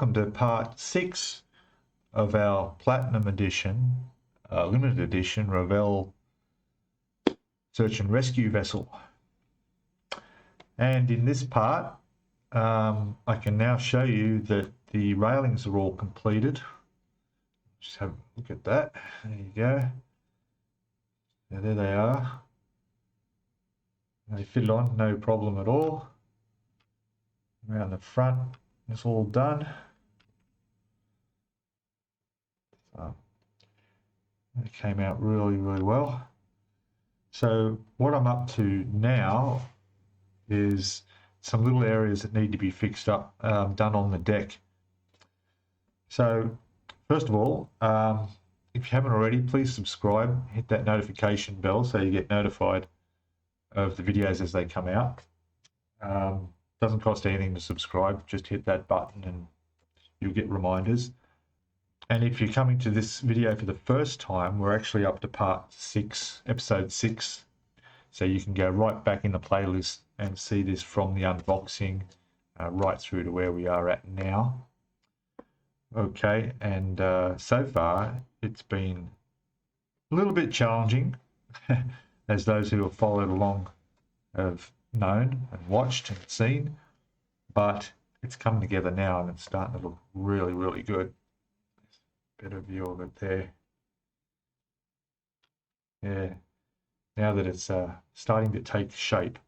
welcome to part 6 of our Platinum Edition, limited edition Revell search and rescue vessel. And in this part, I can now show you that the railings are all completed. Just have a look at that. There you go. Now there they are. They fit on, no problem at all. Around the front, it's all done. So it came out really, really well. So what I'm up to now is some little areas that need to be fixed up, done on the deck. So first of all, if you haven't already, please subscribe, hit that notification bell so you get notified of the videos as they come out. Doesn't cost anything to subscribe, just hit that button and you'll get reminders. And if you're coming to this video for the first time, we're actually up to part 6, episode 6. So you can go right back in the playlist and see this from the unboxing right through to where we are at now. Okay, and so far it's been a little bit challenging, as those who have followed along have known and watched and seen, but it's come together now and it's starting to look really, really good. Better view of it there. Yeah, now that it's starting to take shape.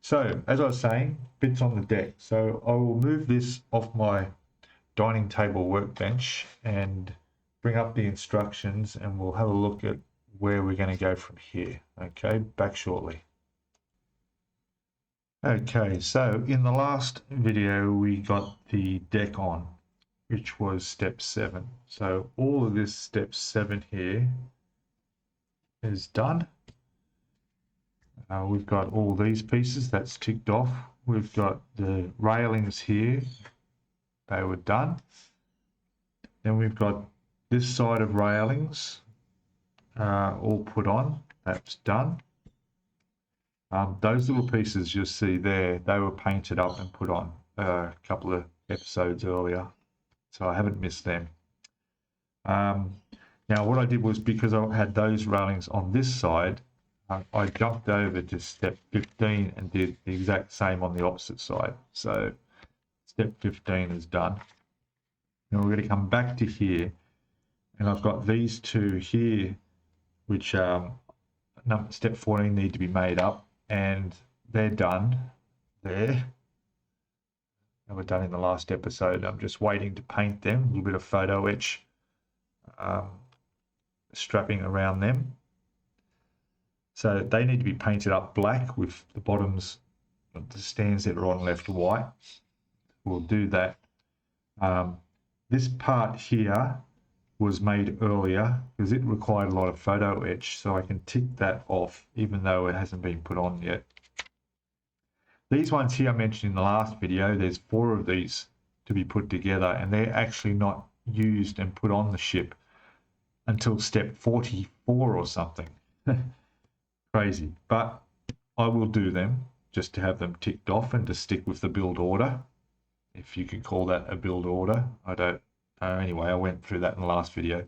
So, as I was saying, bits on the deck. So I will move this off my dining table workbench and bring up the instructions and we'll have a look at where we're going to go from here. Okay, back shortly. Okay, so in the last video we got the deck on, which was step 7. So all of this step 7 here is done. We've got all these pieces, that's ticked off. We've got the railings here, they were done. Then we've got this side of railings all put on, that's done. Those little pieces you'll see there, they were painted up and put on a couple of episodes earlier, so I haven't missed them. Now what I did was, because I had those railings on this side, I jumped over to step 15 and did the exact same on the opposite side. So step 15 is done. Now we're going to come back to here, and I've got these two here, which step 14 need to be made up, and they're done there. They were done in the last episode. I'm just waiting to paint them, a little bit of photo etch strapping around them. So they need to be painted up black with the bottoms, the stands that are on left white. We'll do that. This part here was made earlier because it required a lot of photo etch, so I can tick that off even though it hasn't been put on yet. These ones here I mentioned in the last video, there's 4 of these to be put together, and they're actually not used and put on the ship until step 44 or something. Crazy, but I will do them just to have them ticked off and to stick with the build order, if you could call that a build order. I don't know. Anyway, I went through that in the last video.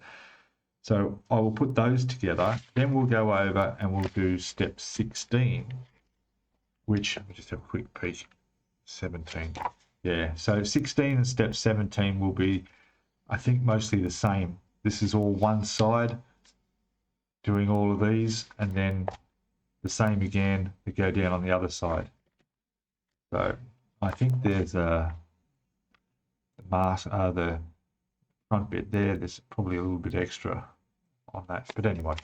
So I will put those together, then we'll go over and we'll do step 16, which, let me just have a quick peek, 17. Yeah, so 16 and step 17 will be, I think, mostly the same. This is all one side, doing all of these, and then the same again to go down on the other side. So I think there's a mask, the front bit there, there's probably a little bit extra on that, but anyway.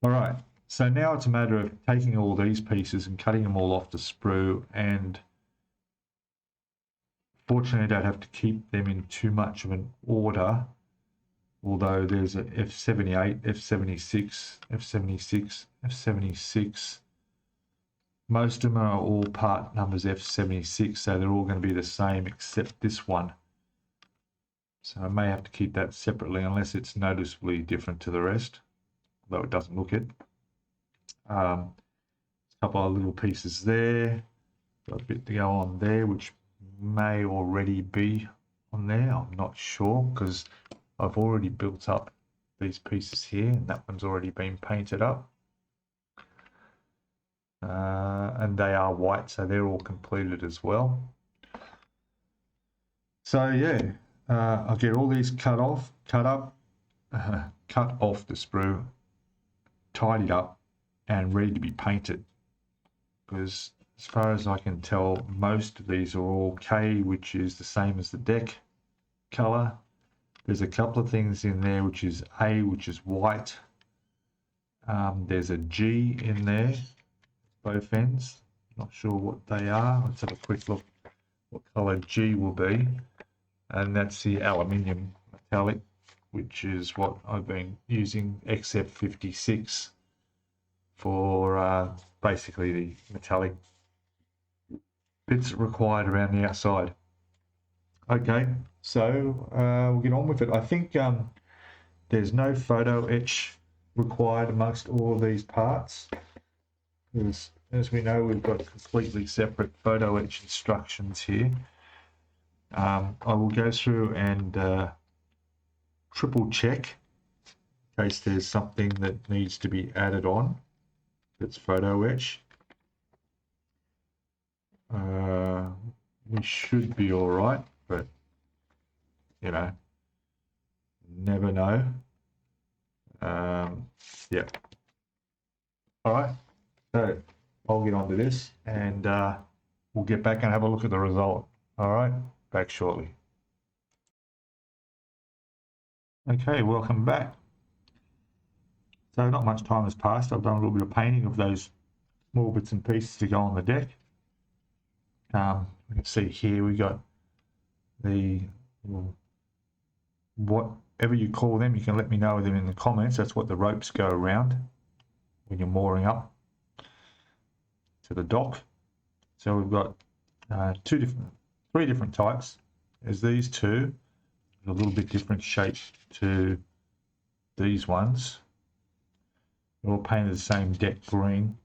All right, so now it's a matter of taking all these pieces and cutting them all off the sprue, and fortunately I don't have to keep them in too much of an order, although there's a F78, F76, F76, F76. Most of them are all part numbers F76, so they're all going to be the same except this one. So I may have to keep that separately unless it's noticeably different to the rest, although it doesn't look it. A couple of little pieces there. Got a bit to go on there, which may already be on there. I'm not sure because I've already built up these pieces here, and that one's already been painted up. And they are white, so they're all completed as well. So yeah, I'll get all these cut off the sprue, tidied up, and ready to be painted. Because as far as I can tell, most of these are all K, which is the same as the deck color. There's a couple of things in there which is A, which is white. There's a G in there, both ends. Not sure what they are. Let's have a quick look what color G will be. And that's the aluminium metallic, which is what I've been using, XF56, for basically the metallic bits required around the outside. Okay, so we'll get on with it. I think there's no photo etch required amongst all of these parts, because as we know, we've got completely separate photo etch instructions here. I will go through and triple check in case there's something that needs to be added on that's photo etch. We should be all right, but you know, never know. Yeah. All right, so I'll get onto this and we'll get back and have a look at the result. All right, back shortly. Okay, welcome back. So not much time has passed. I've done a little bit of painting of those small bits and pieces to go on the deck. You can see here we got the, whatever you call them, you can let me know them in the comments. That's what the ropes go around when you're mooring up to the dock. So we've got three different types. There's these two, a little bit different shape to these ones. They're all painted the same deck green.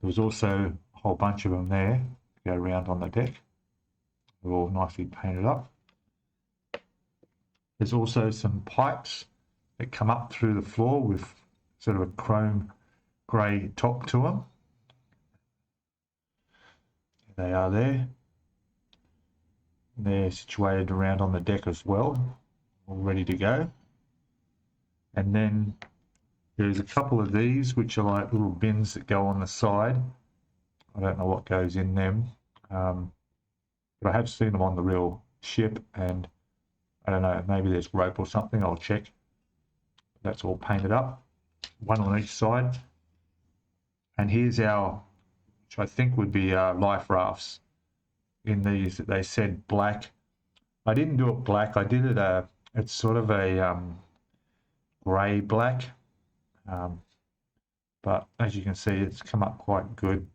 There was also a whole bunch of them there to go around on the deck. They're all nicely painted up. There's also some pipes that come up through the floor with sort of a chrome grey top to them. They are there. They're situated around on the deck as well, all ready to go. And then there's a couple of these which are like little bins that go on the side. I don't know what goes in them, but I have seen them on the real ship, and I don't know, maybe there's rope or something. I'll check. That's all painted up, one on each side. And here's our, which I think would be life rafts. In these, they said black. I didn't do it black. I did it it's sort of a grey black. But as you can see, it's come up quite good.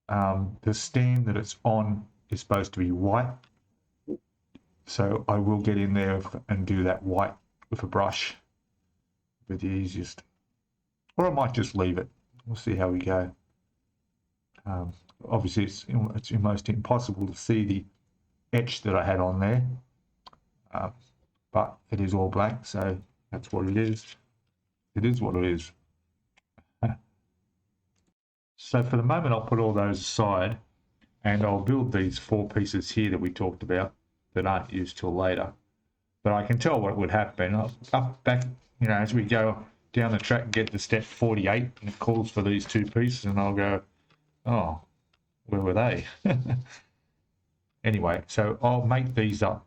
The stand that it's on is supposed to be white, so I will get in there and do that white with a brush. Be the easiest, or I might just leave it. We'll see how we go. Obviously, it's almost impossible to see the etch that I had on there, but it is all black, so that's what it is. It is what it is. So for the moment, I'll put all those aside, and I'll build these 4 pieces here that we talked about that aren't used till later. But I can tell what would happen. Up back, you know, as we go down the track and get to step 48, and it calls for these 2 pieces, and I'll go, oh, where were they? Anyway, so I'll make these up,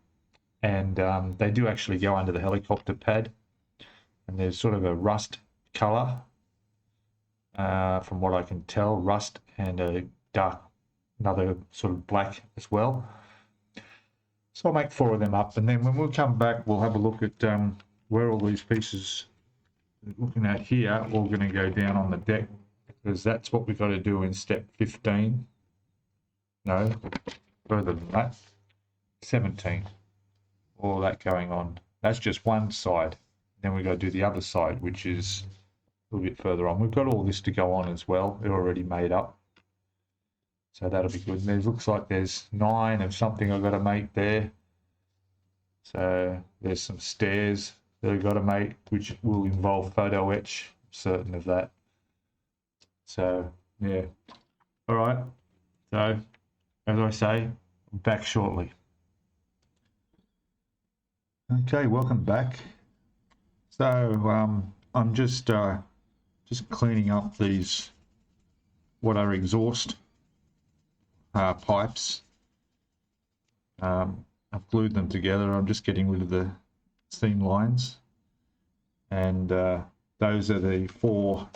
and they do actually go under the helicopter pad, and there's sort of a rust color, from what I can tell, rust, and a dark, another sort of black as well. So I'll make 4 of them up, and then when we come back, we'll have a look at where all these pieces looking at here, all going to go down on the deck, because that's what we've got to do in step 15. No, further than that, 17. All that going on. That's just one side. Then we've got to do the other side, which is a little bit further on. We've got all this to go on as well. They're already made up. So that'll be good. And there looks like there's 9 of something I've got to make there. So there's some stairs that I've got to make, which will involve photo etch, certain of that. So yeah, all right. So as I say, I'm back shortly. Okay, welcome back. So I'm just cleaning up these what are exhaust pipes. I've glued them together. I'm just getting rid of the seam lines, and those are the 4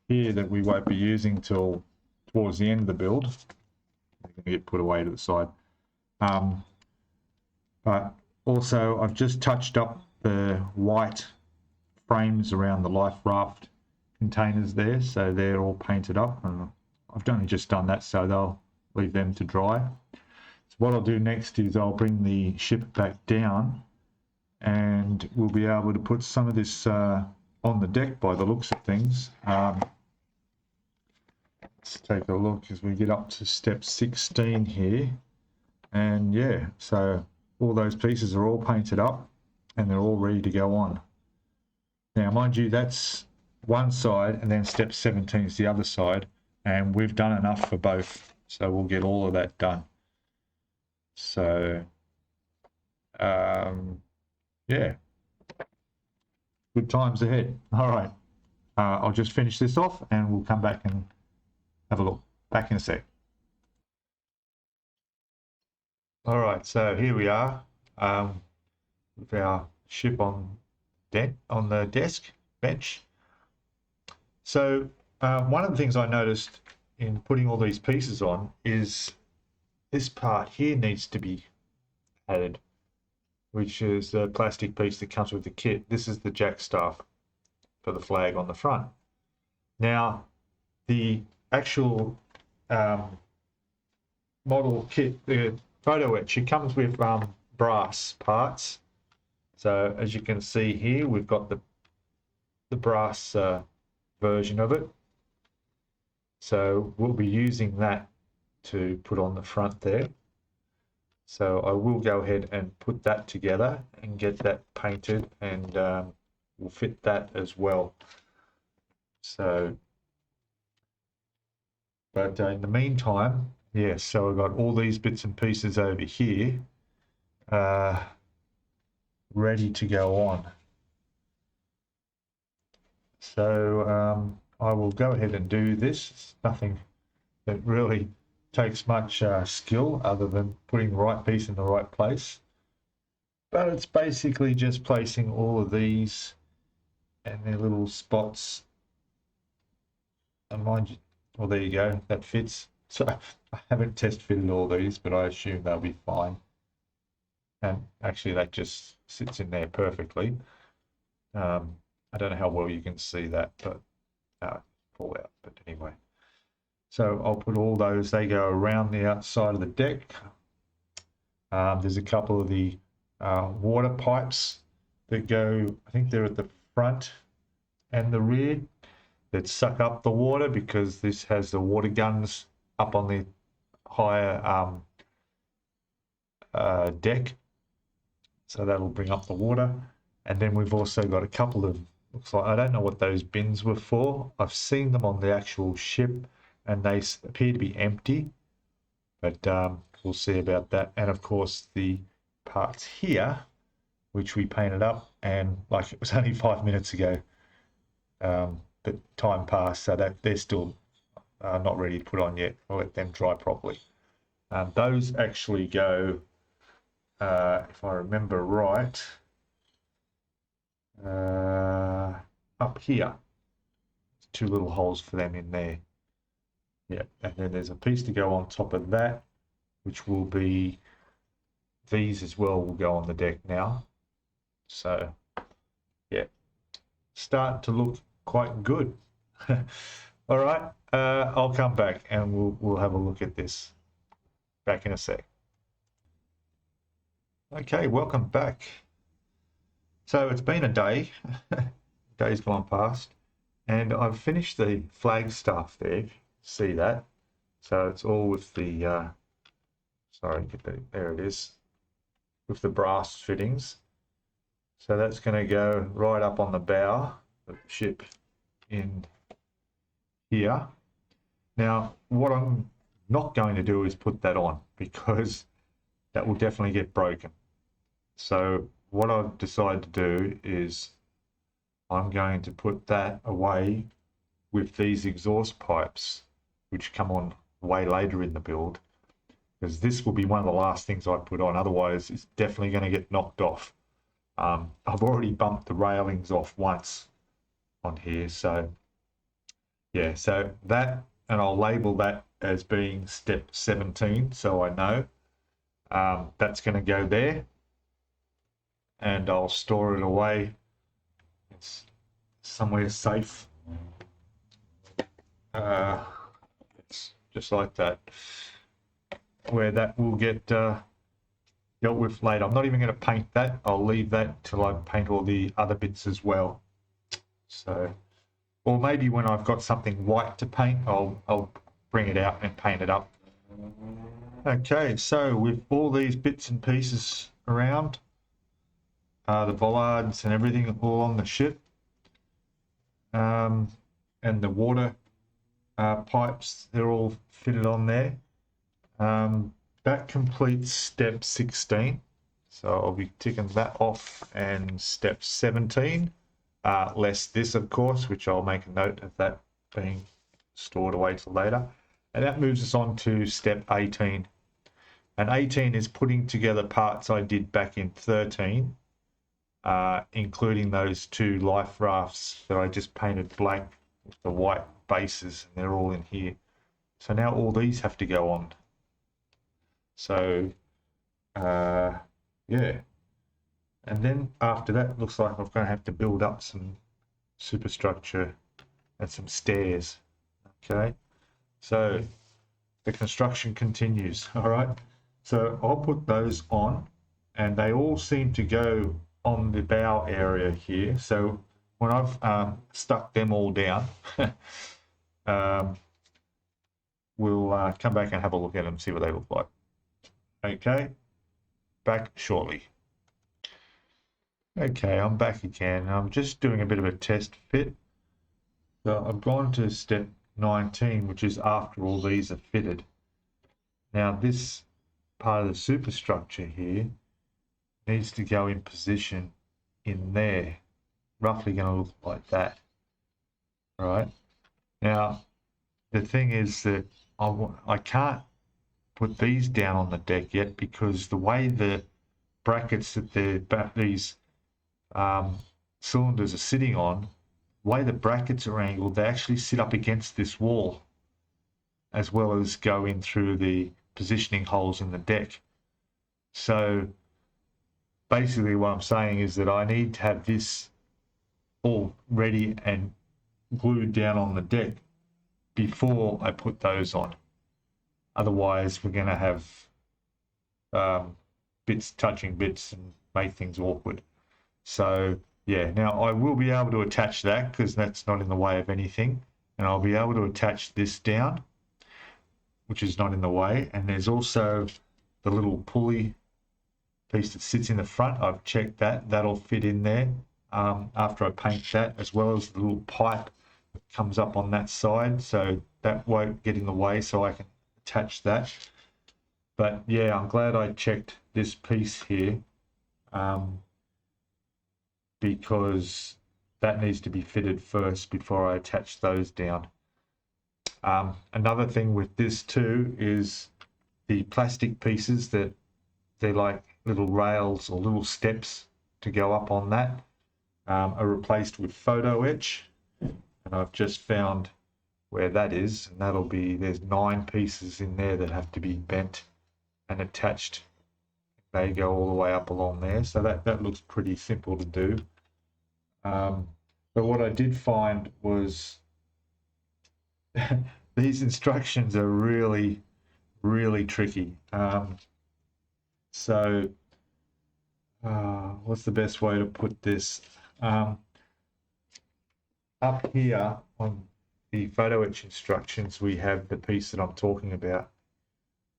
here that we won't be using till towards the end of the build. They're going to get put away to the side. But also I've just touched up the white frames around the life raft containers there, so they're all painted up, and I've only just done that, so they'll leave them to dry. So what I'll do next is I'll bring the ship back down, and we'll be able to put some of this on the deck by the looks of things. Let's take a look as we get up to step 16 here, and yeah, so all those pieces are all painted up and they're all ready to go on. Now mind you, that's one side, and then step 17 is the other side, and we've done enough for both, so we'll get all of that done. So yeah, good times ahead. All right, I'll just finish this off and we'll come back and have a look. Back in a sec. All right, so here we are with our ship on the desk bench. So one of the things I noticed in putting all these pieces on is this part here needs to be added, which is the plastic piece that comes with the kit. This is the jack staff for the flag on the front. Now, the actual model kit, the photo etch, it comes with brass parts. So as you can see here, we've got the brass version of it. So we'll be using that to put on the front there. So I will go ahead and put that together and get that painted, and we'll fit that as well. So, but in the meantime, yes, so I've got all these bits and pieces over here ready to go on. So I will go ahead and do this. It's nothing that really takes much skill other than putting the right piece in the right place. But it's basically just placing all of these and their little spots. And mind you, well, there you go, that fits. So I haven't test fitted all these, but I assume they'll be fine. And actually that just sits in there perfectly. I don't know how well you can see that, but fall out, but anyway. So I'll put all those, they go around the outside of the deck. There's a couple of the water pipes that go, I think they're at the front and the rear, that suck up the water, because this has the water guns up on the higher deck. So that'll bring up the water. And then we've also got a couple of, looks like, I don't know what those bins were for. I've seen them on the actual ship and they appear to be empty, but we'll see about that. And of course the parts here, which we painted up, and like it was only 5 minutes ago, but time passed, so that they're still not ready to put on yet. I'll let them dry properly. Those actually go, if I remember right, up here. 2 little holes for them in there. Yeah, and then there's a piece to go on top of that, which will be, these as well will go on the deck now. So yeah, starting to look quite good. All right, I'll come back and we'll have a look at this. Back in a sec. Okay, welcome back. So it's been a day, day's gone past, and I've finished the flag stuff there. See that? So it's all with the, sorry, there it is, with the brass fittings. So that's going to go right up on the bow of the ship in here. Now, what I'm not going to do is put that on, because that will definitely get broken. So what I've decided to do is I'm going to put that away with these exhaust pipes, which come on way later in the build, because this will be one of the last things I put on. Otherwise, it's definitely going to get knocked off. I've already bumped the railings off once on here, so yeah, so that, and I'll label that as being step 17, so I know that's going to go there, and I'll store it away. It's somewhere safe. It's just like that, where that will get dealt with later. I'm not even going to paint that. I'll leave that till I paint all the other bits as well. So, or maybe when I've got something white to paint, I'll bring it out and paint it up. Okay, so with all these bits and pieces around, the bollards and everything all on the ship, and the water pipes, they're all fitted on there. That completes step 16. So I'll be ticking that off, and step 17, less this, of course, which I'll make a note of that being stored away till later. And that moves us on to step 18. And 18 is putting together parts I did back in 13, including those two life rafts that I just painted black with the white bases, and they're all in here. So now all these have to go on. So, yeah. And then after that, looks like I'm going to have to build up some superstructure and some stairs. Okay. So the construction continues. All right. So I'll put those on, and they all seem to go on the bow area here. So when I've stuck them all down, we'll come back and have a look at them, see what they look like. Okay, back shortly. Okay, I'm back again. I'm just doing a bit of a test fit. So I've gone to step 19, which is after all these are fitted. Now this part of the superstructure here needs to go in position in there, roughly going to look like that. All right. Now the thing is that I can't put these down on the deck yet, because the way the brackets that these cylinders are sitting on, the way the brackets are angled, they actually sit up against this wall, as well as go in through the positioning holes in the deck. So basically what I'm saying is that I need to have this all ready and glued down on the deck before I put those on. Otherwise, we're going to have bits touching bits and make things awkward. So, yeah, now I will be able to attach that, because that's not in the way of anything. And I'll be able to attach this down, which is not in the way. And there's also the little pulley piece that sits in the front. I've checked that. That'll fit in there after I paint that, as well as the little pipe that comes up on that side. So that won't get in the way, so I can attach that. But yeah, I'm glad I checked this piece here, because that needs to be fitted first before I attach those down. Another thing with this too is the plastic pieces that they're like little rails or little steps to go up on that, are replaced with photo-etch, and I've just found where that is, and that'll be, there's 9 pieces in there that have to be bent and attached. They go all the way up along there, so that looks pretty simple to do. But what I did find was these instructions are really, really tricky. So what's the best way to put this? Up here on the photo etch instructions, we have the piece that I'm talking about.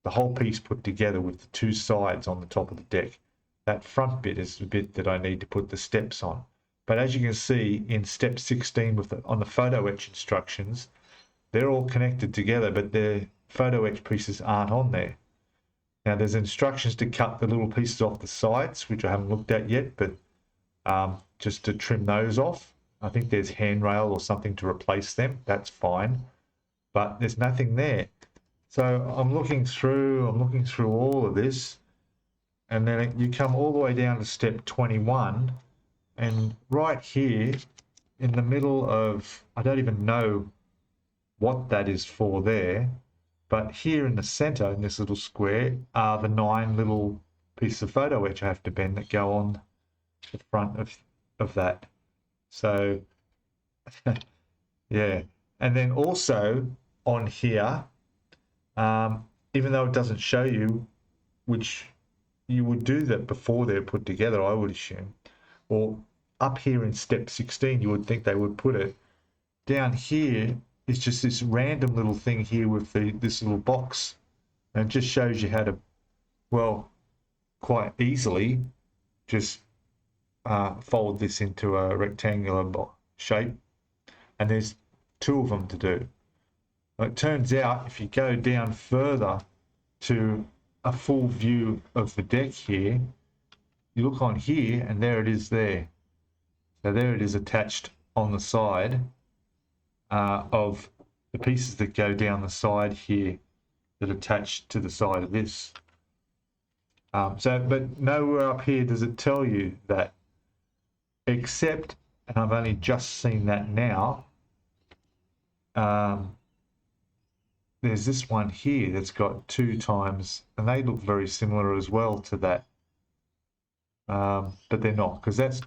The whole piece put together with the two sides on the top of the deck. That front bit is the bit that I need to put the steps on. But as you can see in step 16 on the photo etch instructions, they're all connected together, but the photo etch pieces aren't on there. Now there's instructions to cut the little pieces off the sides, which I haven't looked at yet, but just to trim those off. I think there's handrail or something to replace them. That's fine, but there's nothing there. So I'm looking through all of this, and then you come all the way down to step 21, and right here in the middle of, I don't even know what that is for there, but here in the center, in this little square, are the 9 little pieces of photo etch I have to bend that go on the front of that. So, yeah. And then also on here, even though it doesn't show you, which you would do that before they're put together, I would assume, or up here in step 16, you would think they would put it. Down here, it's just this random little thing here with this little box, and it just shows you how to, well, quite easily just fold this into a rectangular shape, and there's 2 of them to do. Well, it turns out if you go down further to a full view of the deck here, you look on here and there it is there. So there it is attached on the side of the pieces that go down the side here that attach to the side of this. But nowhere up here does it tell you that, except, and I've only just seen that now, there's this one here that's got 2 times, and they look very similar as well to that, but they're not, because that's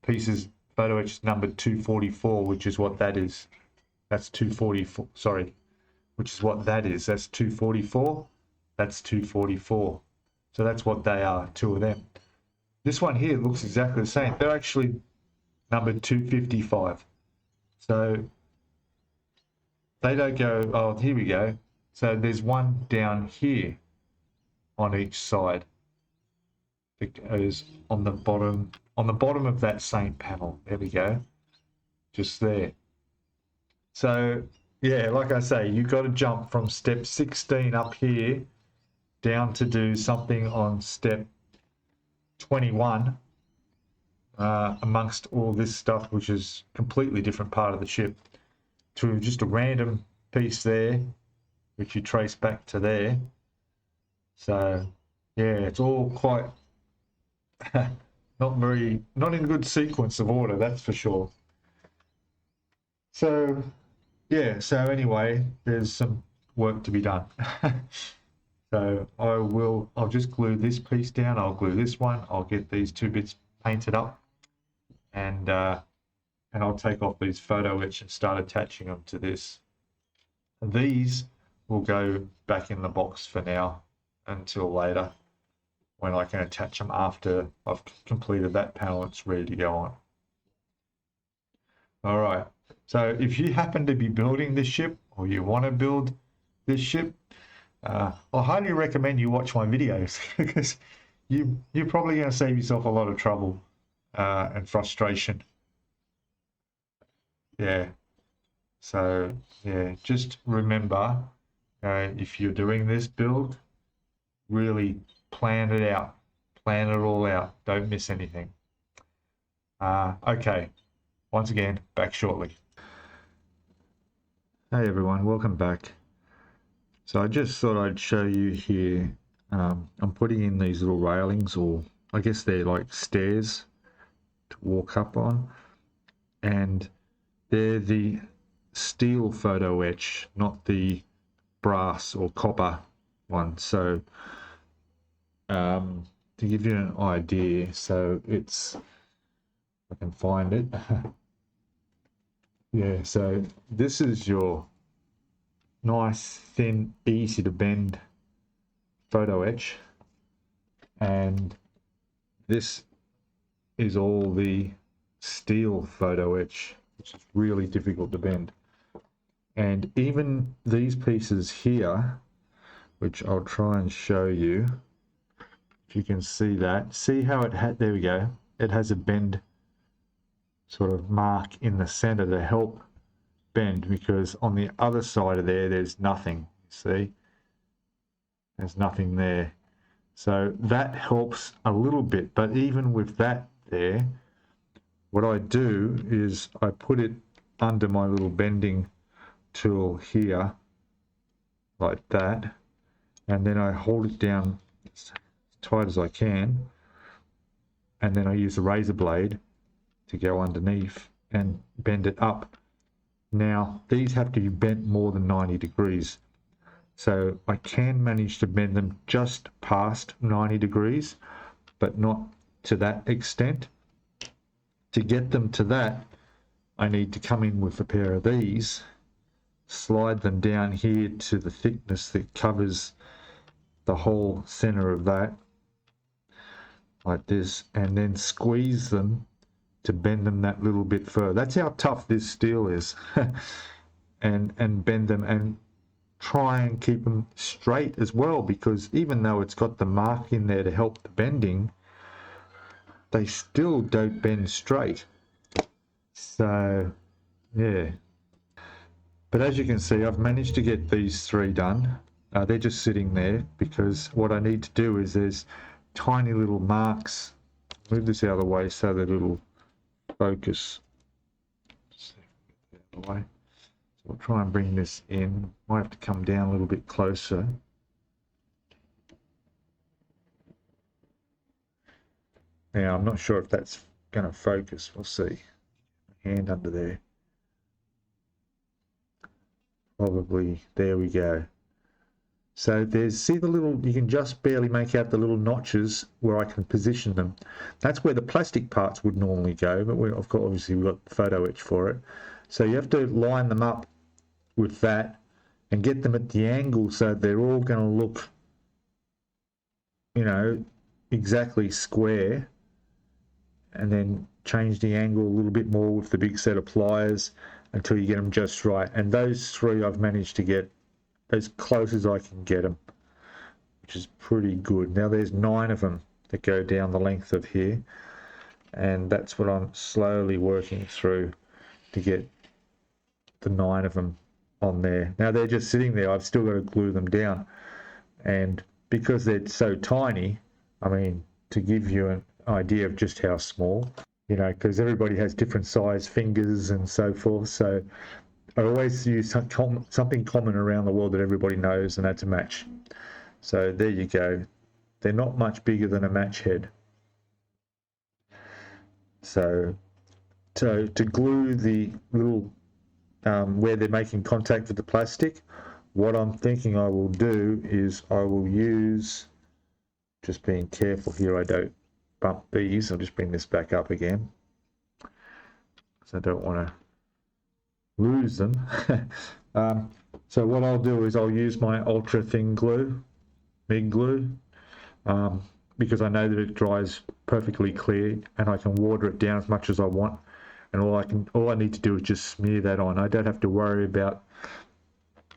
pieces photo etch numbered 244, which is what that is. That's 244, sorry, which is what that is. That's 244, that's 244. So that's what they are, 2 of them. This one here looks exactly the same. They're actually numbered 255. So they don't go, oh, here we go. So there's one down here on each side that goes on the bottom of that same panel. There we go, just there. So yeah, like I say, you've got to jump from step 16 up here down to do something on step 21 amongst all this stuff, which is completely different part of the ship, to just a random piece there, which you trace back to there. So yeah, it's all quite not in good sequence of order, that's for sure. So yeah, so anyway, there's some work to be done. So I'll just glue this piece down, I'll glue this one, I'll get these 2 bits painted up, and I'll take off these photo etch and start attaching them to this. And these will go back in the box for now until later, when I can attach them after I've completed that panel. It's ready to go on. All right, so if you happen to be building this ship, or you want to build this ship, I highly recommend you watch my videos, because you're probably going to save yourself a lot of trouble and frustration. Yeah, so yeah, just remember, if you're doing this build, really plan it out, plan it all out, don't miss anything. Okay, once again, back shortly. Hey everyone, welcome back. So I just thought I'd show you here, I'm putting in these little railings, or I guess they're like stairs to walk up on, and they're the steel photo etch, not the brass or copper one. So to give you an idea, so it's, I can find it. Yeah, so this is your nice, thin, easy to bend photo etch, and this is all the steel photo etch, which is really difficult to bend. And even these pieces here, which I'll try and show you, if you can see that, see how it had, there we go, it has a bend sort of mark in the center to help bend, because on the other side of there, there's nothing, see, there's nothing there. So that helps a little bit, but even with that there, what I do is I put it under my little bending tool here, like that, and then I hold it down as tight as I can, and then I use a razor blade to go underneath and bend it up. Now, these have to be bent more than 90 degrees. So I can manage to bend them just past 90 degrees, but not to that extent. To get them to that, I need to come in with a pair of these, slide them down here to the thickness that covers the whole center of that, like this, and then squeeze them to bend them that little bit further. That's how tough this steel is. and bend them and try and keep them straight as well, because even though it's got the mark in there to help the bending, they still don't bend straight. So yeah, but as you can see, I've managed to get these three done. They're just sitting there because what I need to do is there's tiny little marks. Move this out of the way so that it'll focus. See if I can get that out of the way. So I'll try and bring this in. Might have to come down a little bit closer. Now, I'm not sure if that's going to focus. We'll see. Hand under there. Probably. There we go. So there's, see the little, you can just barely make out the little notches where I can position them. That's where the plastic parts would normally go, but I've got, obviously we've got photo etch for it. So you have to line them up with that and get them at the angle so they're all going to look, you know, exactly square, and then change the angle a little bit more with the big set of pliers until you get them just right. And those three I've managed to get as close as I can get them, which is pretty good. Now there's 9 of them that go down the length of here, and that's what I'm slowly working through to get the 9 of them on there. Now they're just sitting there. I've still got to glue them down, and because they're so tiny, I mean, to give you an idea of just how small, you know, because everybody has different size fingers and so forth, so I always use something common around the world that everybody knows, and that's a match. So there you go. They're not much bigger than a match head. So to glue the little where they're making contact with the plastic, what I'm thinking I will do is I will use, just being careful here I don't bump these. I'll just bring this back up again, because I don't want to lose them. So what I'll do is I'll use my ultra thin glue, MIG glue, because I know that it dries perfectly clear and I can water it down as much as I want, and all I need to do is just smear that on. I don't have to worry about,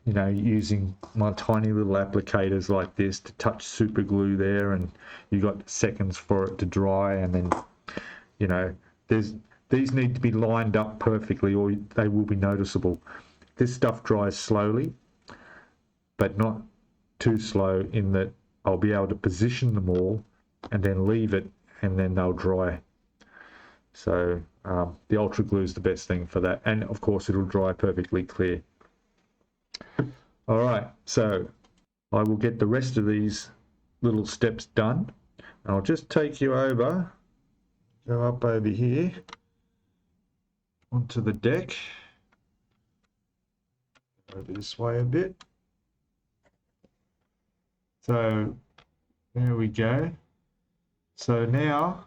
you know, using my tiny little applicators like this to touch super glue there, and you got seconds for it to dry, and then, you know, these need to be lined up perfectly or they will be noticeable. This stuff dries slowly, but not too slow, in that I'll be able to position them all and then leave it, and then they'll dry. So the ultra glue is the best thing for that, and of course it'll dry perfectly clear. All right, so I will get the rest of these little steps done, and I'll just take you over, go up over here onto the deck, over this way a bit. So there we go. So now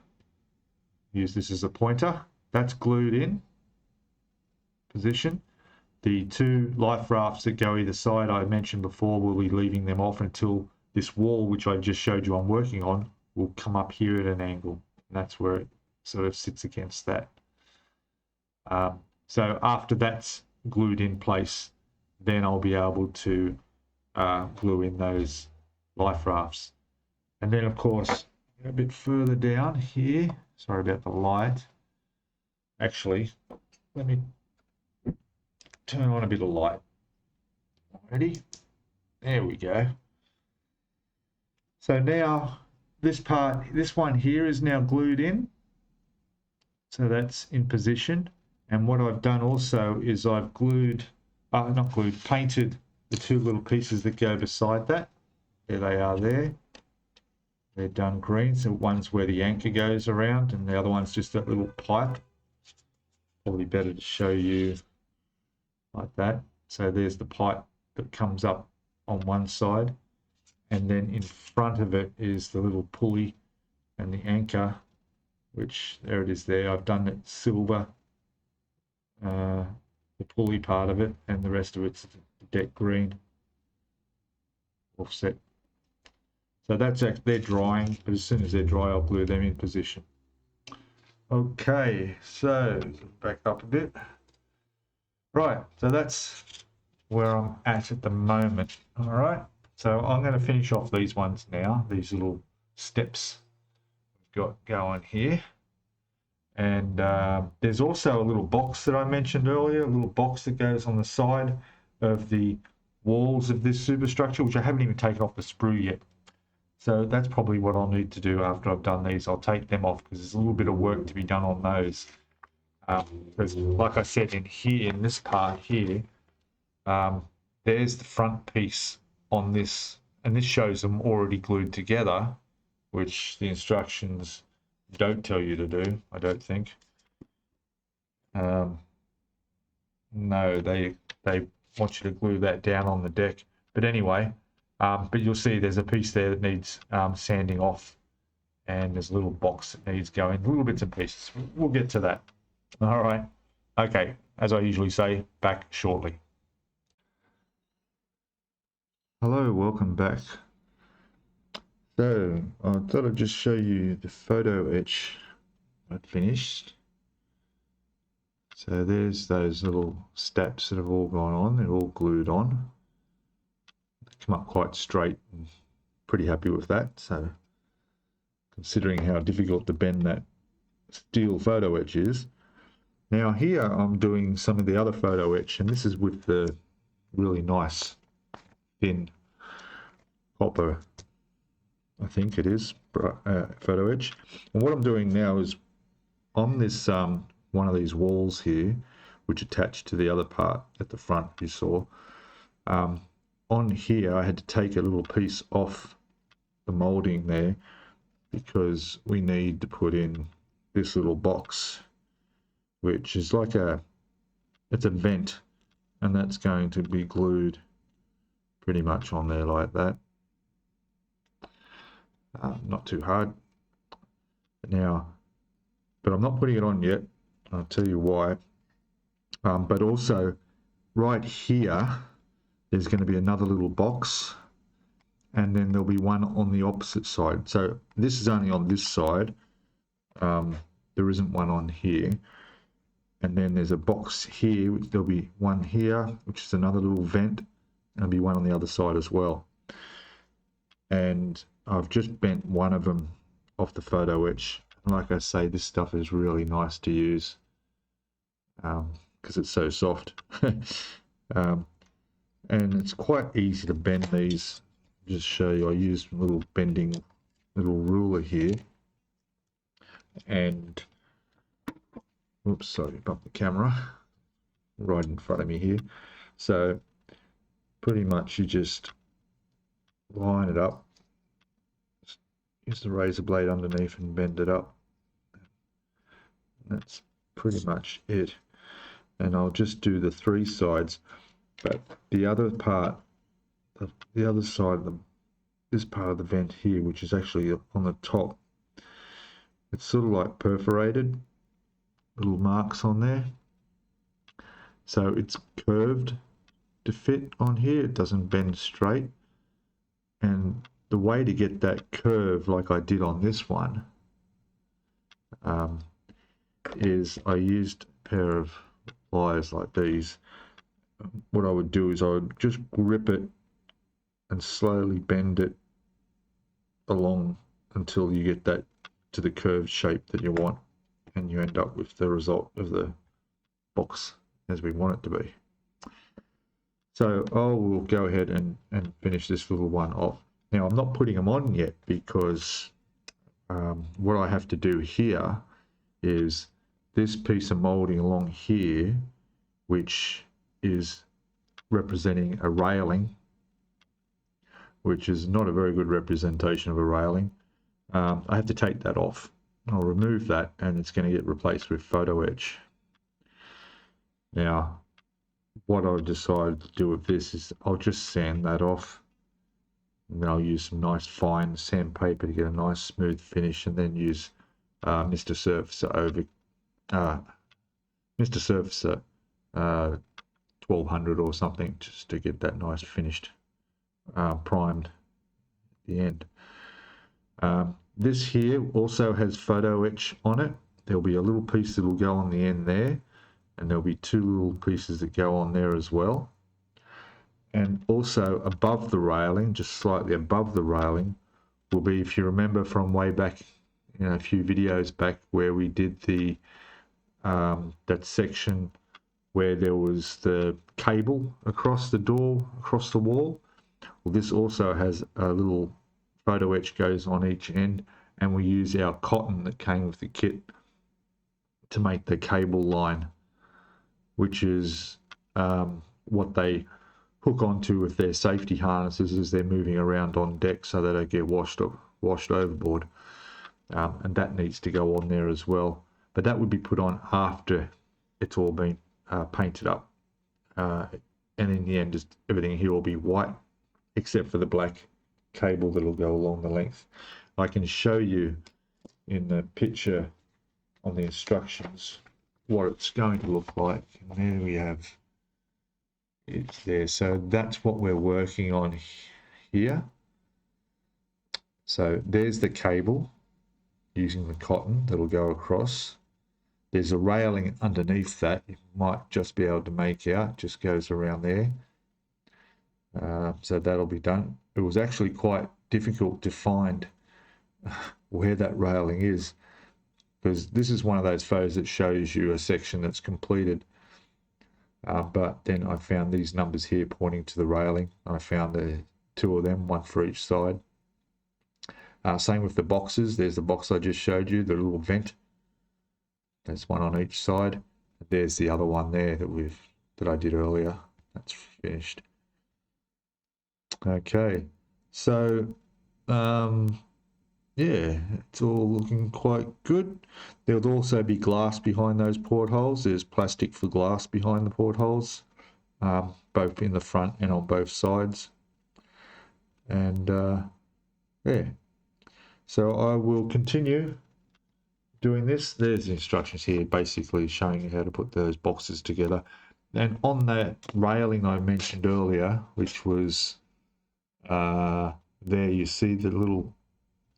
use this as a pointer. That's glued in position. The 2 life rafts that go either side, I mentioned before, we'll be leaving them off until this wall, which I just showed you I'm working on, will come up here at an angle. And that's where it sort of sits against that. So after that's glued in place, then I'll be able to glue in those life rafts. And then of course, a bit further down here, sorry about the light. Actually, let me turn on a bit of light. Ready? There we go. So now this one here is now glued in. So that's in position. And what I've done also is I've painted the two little pieces that go beside that. There they are there. They're done green. So one's where the anchor goes around and the other one's just that little pipe. Probably better to show you like that. So there's the pipe that comes up on one side. And then in front of it is the little pulley and the anchor, which there it is there. I've done it silver, the pulley part of it, and the rest of it's deck green offset. So that's actually, they're drying, but as soon as they're dry, I'll glue them in position. Okay, so back up a bit. Right, so that's where I'm at the moment. All right, so I'm going to finish off these ones now, these little steps we've got going here. And there's also a little box that I mentioned earlier, a little box that goes on the side of the walls of this superstructure, which I haven't even taken off the sprue yet. So that's probably what I'll need to do after I've done these. I'll take them off because there's a little bit of work to be done on those. Because like I said in here, in this part here, there's the front piece on this, and this shows them already glued together, which the instructions don't tell you to do, I don't think. No, they want you to glue that down on the deck. But anyway, but you'll see there's a piece there that needs sanding off, and there's a little box that needs going, little bits and pieces. We'll get to that. All right. Okay, as I usually say, back shortly. Hello, welcome back. So I thought I'd just show you the photo etch I finished. So there's those little steps that have all gone on. They're all glued on. They come up quite straight, and pretty happy with that. So considering how difficult to bend that steel photo etch is. Now here I'm doing some of the other photo etch, and this is with the really nice thin copper, I think it is, photo etch. And what I'm doing now is on this one of these walls here, which attached to the other part at the front you saw, on here I had to take a little piece off the molding there because we need to put in this little box, which is like it's a vent, and that's going to be glued pretty much on there like that. Not too hard. Now, but I'm not putting it on yet. I'll tell you why. But also right here, there's going to be another little box, and then there'll be one on the opposite side. So this is only on this side. There isn't one on here. And then there's a box here, which there'll be one here, which is another little vent, and there'll be one on the other side as well. And I've just bent one of them off the photo etch. Like I say, this stuff is really nice to use because it's so soft. And it's quite easy to bend these. Just show you, I used a little bending little ruler here. And, oops, sorry, bumped the camera right in front of me here. So pretty much you just line it up. Use the razor blade underneath and bend it up. That's pretty much it. And I'll just do the three sides, but the other part, the other side of this part of the vent here, which is actually on the top, it's sort of like perforated, little marks on there. So it's curved to fit on here. It doesn't bend straight. And the way to get that curve, like I did on this one, is I used a pair of pliers like these. what I would do is I would just grip it and slowly bend it along until you get that to the curved shape that you want, and you end up with the result of the box as we want it to be. So I will go ahead and finish this little one off. Now I'm not putting them on yet because what I have to do here is this piece of molding along here, which is representing a railing, which is not a very good representation of a railing. I have to take that off. I'll remove that and it's going to get replaced with photo-etch. Now, what I've decided to do with this is I'll just sand that off. And then I'll use some nice fine sandpaper to get a nice smooth finish, and then use Mr. Surfacer over Mr. Surfacer 1200 or something, just to get that nice finished, primed at the end. This here also has photo etch on it. There'll be a little piece that will go on the end there, and there'll be two little pieces that go on there as well. And also above the railing, just slightly above the railing, will be, if you remember from way back, a few videos back, where we did the that section where there was the cable across the door, across the wall. Well, this also has a little photo etch goes on each end, and we use our cotton that came with the kit to make the cable line, which is what they hook onto with their safety harnesses as they're moving around on deck, so they don't get washed overboard. And that needs to go on there as well, but that would be put on after it's all been painted up, and in the end, just everything here will be white except for the black cable that'll go along the length. I can show you in the picture on the instructions what it's going to look like, and there we have it there. So that's what we're working on here. So there's the cable using the cotton that'll go across. There's a railing underneath that you might just be able to make out, just goes around there. So that'll be done. It was actually quite difficult to find where that railing is, because this is one of those photos that shows you a section that's completed. But then I found these numbers here pointing to the railing. I found the two of them, one for each side. Same with the boxes. There's the box I just showed you, the little vent. There's one on each side. There's the other one there that I did earlier. That's finished. Okay, so yeah, it's all looking quite good. There'll also be glass behind those portholes. There's plastic for glass behind the portholes, both in the front and on both sides. And yeah, so I will continue doing this. There's the instructions here, basically showing you how to put those boxes together. And on that railing I mentioned earlier, which was there, you see the little,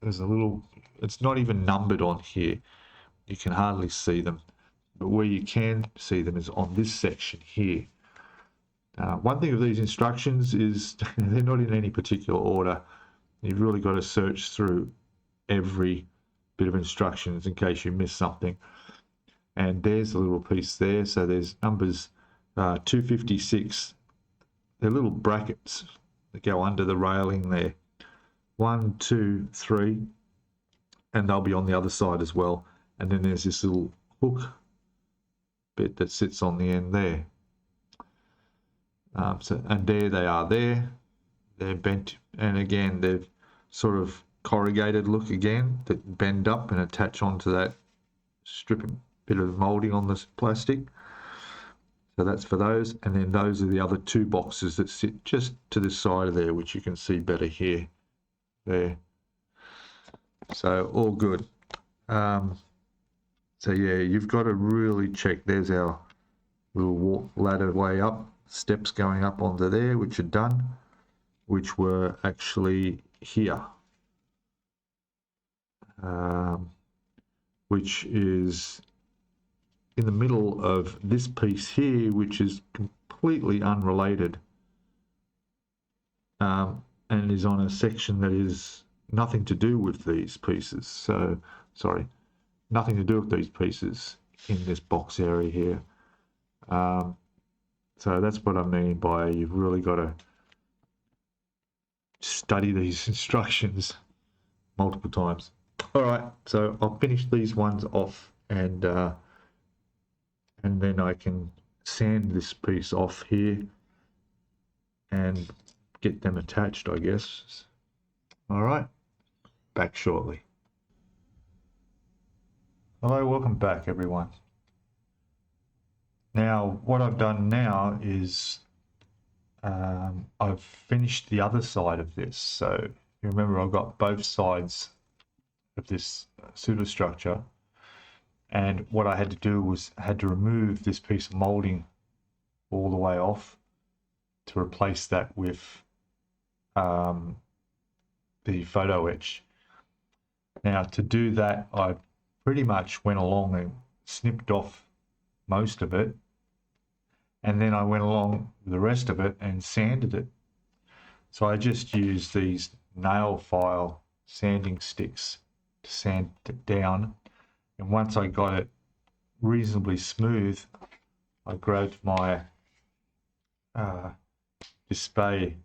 there's a little, it's not even numbered on here, you can hardly see them, but where you can see them is on this section here. One thing with these instructions is they're not in any particular order. You've really got to search through every bit of instructions in case you miss something. And there's a little piece there, so there's numbers 256, they're little brackets that go under the railing there, 1, 2, 3, and they'll be on the other side as well. And then there's this little hook bit that sits on the end there. And there they are there. They're bent, and again they've sort of corrugated look again, that bend up and attach onto that stripping bit of molding on this plastic. So that's for those, and then those are the other two boxes that sit just to the side of there, which you can see better here. There. So all good. So yeah, you've got to really check. There's our little ladder way up, steps going up onto there, which are done, which were actually here, which is in the middle of this piece here, which is completely unrelated, and is on a section that is nothing to do with these pieces. So, sorry, nothing to do with these pieces in this box area here. So that's what I mean by you've really got to study these instructions multiple times. All right, so I'll finish these ones off, and then I can sand this piece off here and get them attached, I guess. All right, back shortly. Hello, welcome back, everyone. Now, what I've done now is I've finished the other side of this. So you remember I've got both sides of this superstructure, and what I had to do was had to remove this piece of molding all the way off to replace that with the photo etch. Now, to do that, I pretty much went along and snipped off most of it, and then I went along with the rest of it and sanded it. So I just used these nail file sanding sticks to sand it down, and once I got it reasonably smooth, I grabbed my display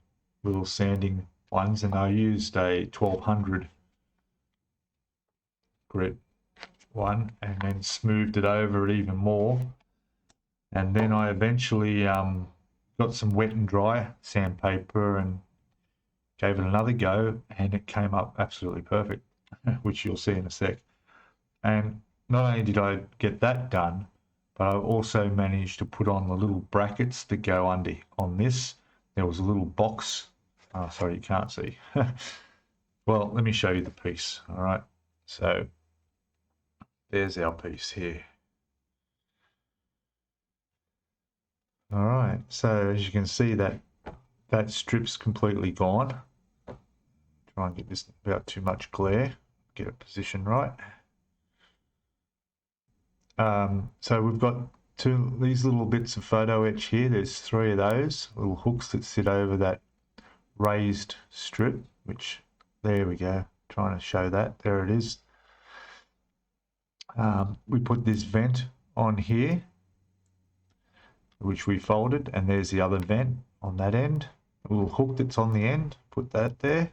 little sanding ones, and I used a 1200 grit one and then smoothed it over it even more. And then I eventually got some wet and dry sandpaper and gave it another go, and it came up absolutely perfect, which you'll see in a sec. And not only did I get that done, but I also managed to put on the little brackets that go under on this. There was a little box. Oh, sorry, you can't see. Well, let me show you the piece. All right, so there's our piece here. All right, so as you can see, that strip's completely gone. Try and get this without too much glare, get it positioned right. So we've got these little bits of photo etch here. There's 3 of those little hooks that sit over that raised strip, which, there we go, trying to show that, there it is. We put this vent on here, which we folded, and there's the other vent on that end. A little hook that's on the end, put that there.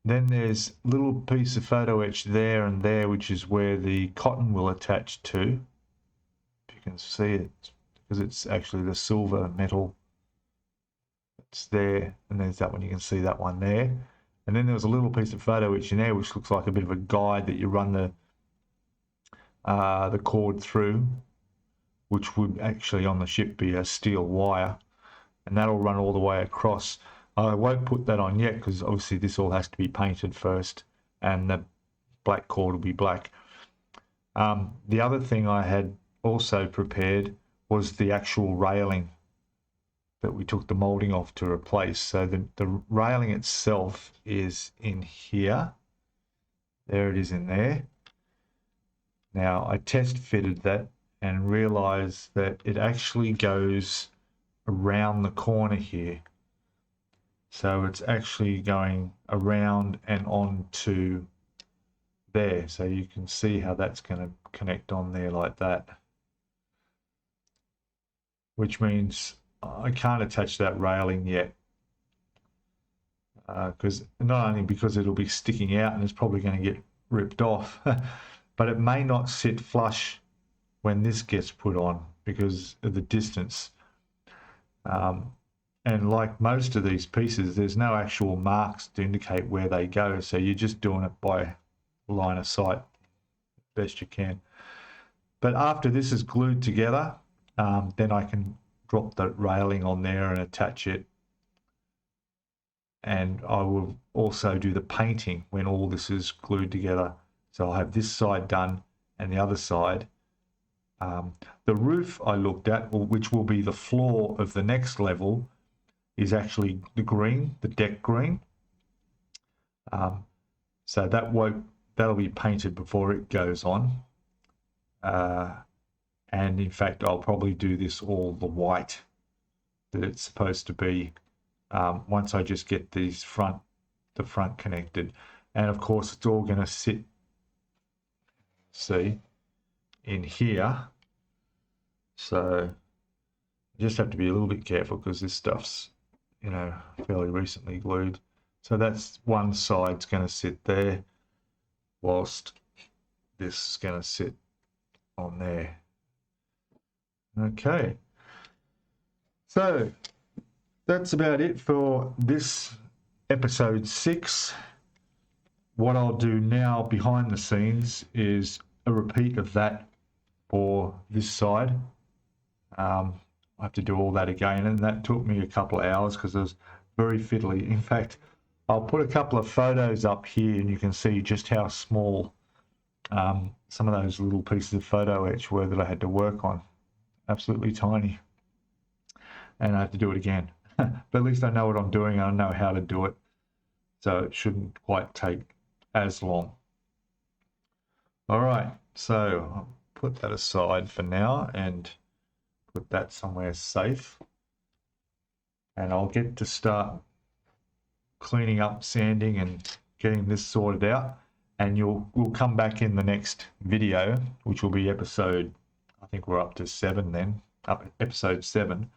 Then there's a little piece of photo etch there and there, which is where the cotton will attach to. If you can see it, because it's actually the silver metal that's there, and there's that one, you can see that one there. And then there was a little piece of photo etch in there, which looks like a bit of a guide that you run the cord through, which would actually on the ship be a steel wire, and that'll run all the way across. I won't put that on yet because obviously this all has to be painted first, and the black cord will be black. The other thing I had also prepared was the actual railing that we took the molding off to replace. So the railing itself is in here. There it is in there. Now I test fitted that and realized that it actually goes around the corner here. So it's actually going around and on to there. So you can see how that's going to connect on there like that. Which means I can't attach that railing yet. Because not only because it'll be sticking out and it's probably going to get ripped off, but it may not sit flush when this gets put on because of the distance. And like most of these pieces, there's no actual marks to indicate where they go. So you're just doing it by line of sight, best you can. But after this is glued together, then I can drop the railing on there and attach it. And I will also do the painting when all this is glued together. So I'll have this side done and the other side. The roof I looked at, which will be the floor of the next level, is actually the green, the deck green. So that'll be painted before it goes on. And in fact, I'll probably do this all the white that it's supposed to be once I just get these the front connected. And of course, it's all going to sit, see, in here. So you just have to be a little bit careful because this stuff's, you know, fairly recently glued. So that's one side's going to sit there, whilst this is going to sit on there. Okay, so that's about it for this episode 6. What I'll do now behind the scenes is a repeat of that for this side. I have to do all that again, and that took me a couple of hours because it was very fiddly. In fact, I'll put a couple of photos up here and you can see just how small some of those little pieces of photo etch were that I had to work on. Absolutely tiny. And I have to do it again. But at least I know what I'm doing and I know how to do it. So it shouldn't quite take as long. All right, so I'll put that aside for now and put that somewhere safe. And I'll get to start cleaning up, sanding, and getting this sorted out. And we'll come back in the next video, which will be episode, I think we're up to 7 then, episode 7.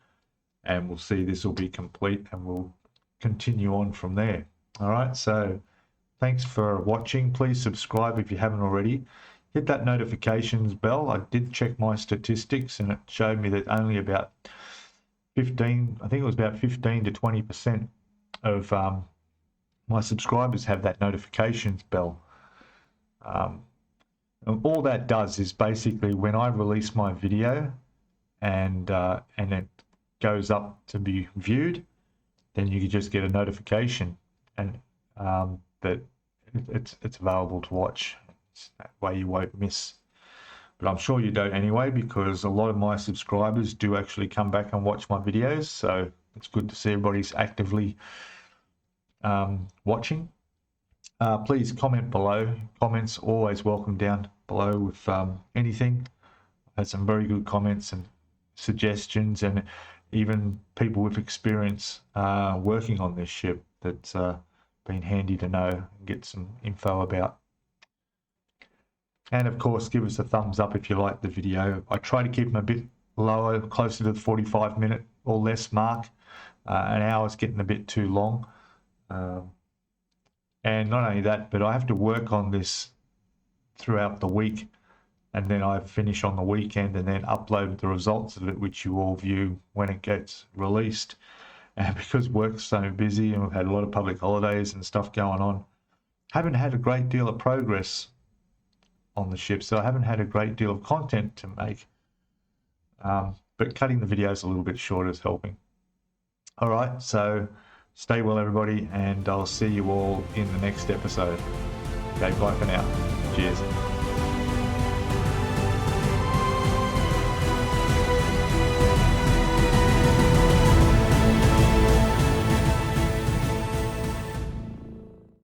And we'll see this will be complete and we'll continue on from there. All right, so thanks for watching. Please subscribe if you haven't already. Hit that notifications bell. I did check my statistics and it showed me that only about 15, I think it was about 15 to 20% of my subscribers have that notifications bell. And all that does is basically when I release my video and it goes up to be viewed, then you can just get a notification and that it's available to watch. That way you won't miss. But I'm sure you don't anyway, because a lot of my subscribers do actually come back and watch my videos. So it's good to see everybody's actively watching. Please comment below. Comments always welcome down below with anything. I've had some very good comments and suggestions, and even people with experience working on this ship that's been handy to know and get some info about. And of course, give us a thumbs up if you like the video. I try to keep them a bit lower, closer to the 45-minute or less mark. An hour's getting a bit too long. And not only that, but I have to work on this throughout the week, and then I finish on the weekend and then upload the results of it, which you all view when it gets released. And because work's so busy and we've had a lot of public holidays and stuff going on, haven't had a great deal of progress on the ship, so I haven't had a great deal of content to make. But cutting the videos a little bit shorter is helping. All right, so stay well, everybody, and I'll see you all in the next episode. Okay, bye for now. Cheers.